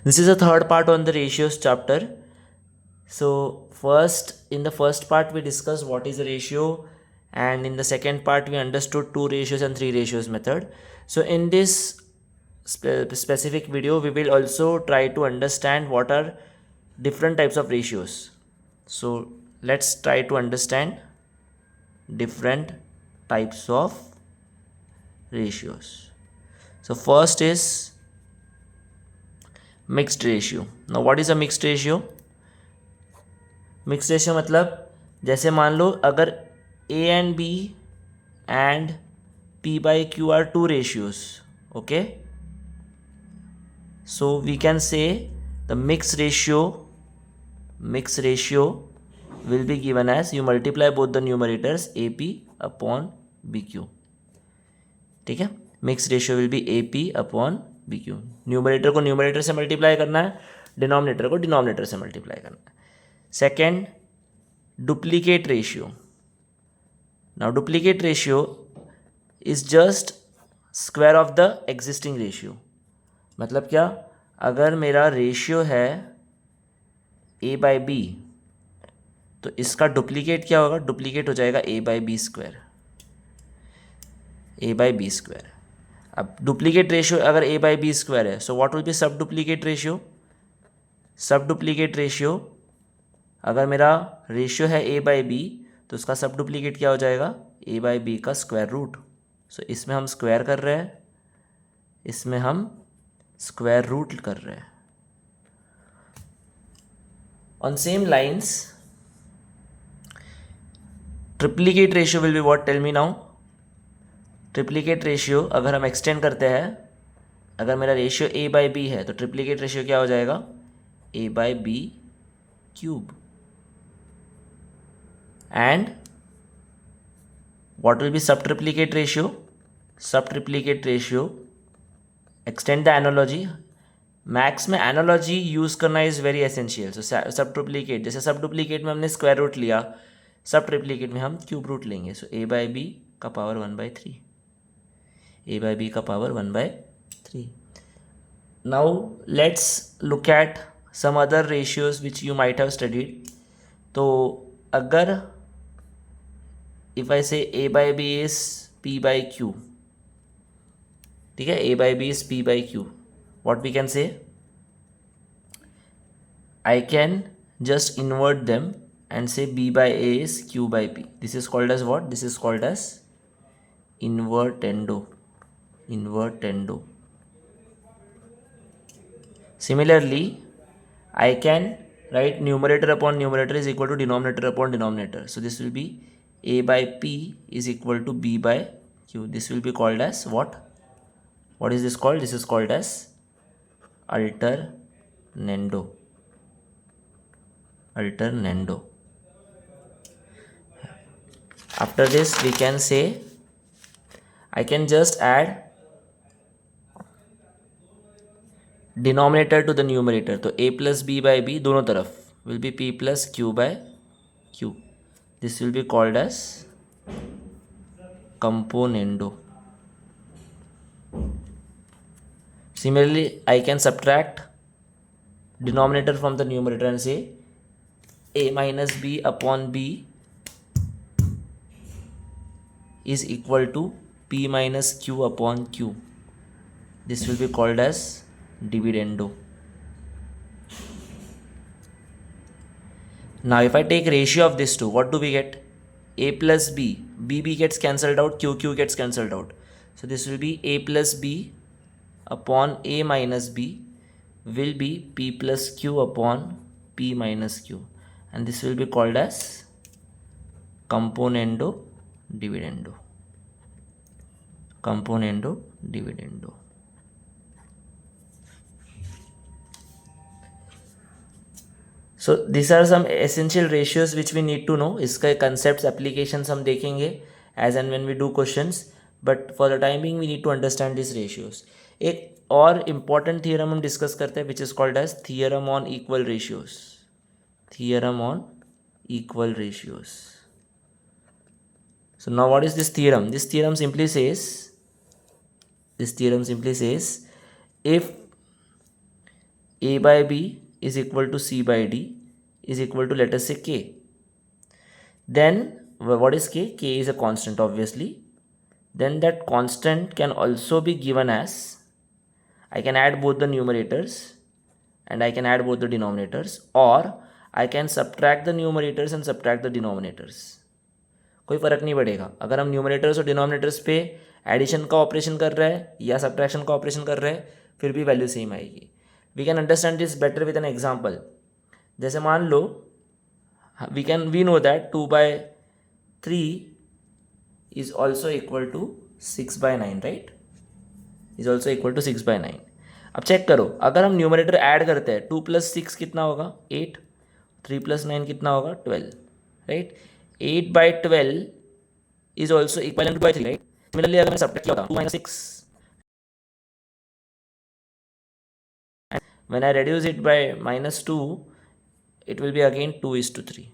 This is a third part on the ratios chapter. So in the first part we discussed what is a ratio, and in the second part we understood two ratios and three ratios method. So in this specific video we will also try to understand what are different types of ratios. So let's try to understand different types of ratios. So first is mixed ratio. Now what is a mixed ratio? Mix ratio मतलब जैसे मान लो अगर a and b and p by q are two ratios. Okay, so we can say the mix ratio will be given as you multiply both the numerators a p upon b q. ठीक है, mix ratio will be a p upon b q. Numerator को numerator से multiply करना है, denominator को denominator से multiply करना है. Second, duplicate ratio. Now duplicate ratio is just square of the existing ratio. मतलब क्या, अगर मेरा रेशियो है a बाई बी तो इसका डुप्लीकेट क्या होगा? डुप्लीकेट हो जाएगा a by b square. a by b square. अब डुप्लीकेट रेशियो अगर a बाई बी स्क्वायर है, so what will be sub duplicate ratio? Sub duplicate ratio अगर मेरा रेशियो है ए बाई बी तो उसका सब डुप्लीकेट क्या हो जाएगा? ए बाई बी का स्क्वायर रूट. सो इसमें हम स्क्वायर कर रहे हैं, इसमें हम स्क्वायर रूट कर रहे हैं. On same lines triplicate ratio will be what? Tell me now. Triplicate ratio अगर हम एक्सटेंड करते हैं, अगर मेरा रेशियो ए बाई बी है तो ट्रिप्लीकेट रेशियो क्या हो जाएगा? A by B cube. And what will be subtriplicate ratio? Subtriplicate ratio, extend the analogy. Maths में एनालॉजी यूज़ करना इज़ वेरी एसेंशियल. सो सब डुप्लीकेट, जैसे सब डुप्लीकेट में हमने स्क्वायर रूट लिया, सब ट्रिप्लीकेट में हम क्यूब रूट लेंगे. सो ए बाई बी का पावर 1/3, ए बाई बी का power 1/3. Now let's look at some other ratios which you might have studied. तो अगर if I say a by b is p by q, ठीक है, a by b is p by q, what we can say? I can just invert them and say b by a is q by p. This is called as what? This is called as invertendo. Invertendo. Similarly, I can write numerator upon numerator is equal to denominator upon denominator. So this will be a by p is equal to b by q. This will be called as what? What is this called? This is called as alternando. Alternando. After this we can say I can just add denominator to the numerator. तो a plus b by b दोनों तरफ will be p plus q by q. This will be called as componendo. Similarly, I can subtract denominator from the numerator and say a minus b upon b is equal to p minus q upon q. This will be called as dividendo. Now if I take ratio of these two, what do we get? A plus b, b gets cancelled out, q gets cancelled out. So this will be a plus b upon a minus b will be p plus q upon p minus q, and this will be called as componendo dividendo. Componendo dividendo. So this are some essential ratios which we need to know. इसका concept applications हम देखेंगे as and when we do questions, but for the timing we need to understand this ratios. एक और important theorem हम discuss करते हैं which is called as theorem on equal ratios. Theorem on equal ratios. So now what is this theorem? This theorem simply says if A by B is equal to C by D is equal to, let us say, K. Then what is K? K is a constant, obviously. Then that constant can also be given as, I can add both the numerators and I can add both the denominators, or I can subtract the numerators and subtract the denominators. कोई फ़र्क नहीं पड़ेगा अगर हम numerators और denominators पे addition का operation कर रहे हैं या सब्ट्रैक्शन का ऑपरेशन कर रहे हैं, फिर भी वैल्यू सेम आएगी. We can understand this better with an example. जैसे मान लो we know that 2/3 is also equal to 6/9, right, is also equal to 6/9. अब चेक करो, अगर हम न्यूमरेटर ऐड करते हैं 2 + 6 कितना होगा 8, 3 + 9 कितना होगा 12, right. 8/12 is also equal two by 3, right. Similarly अगर मैं सब्ट्रैक्ट किया होता 2 - 6, when I reduce it by -2, it will be again 2:3.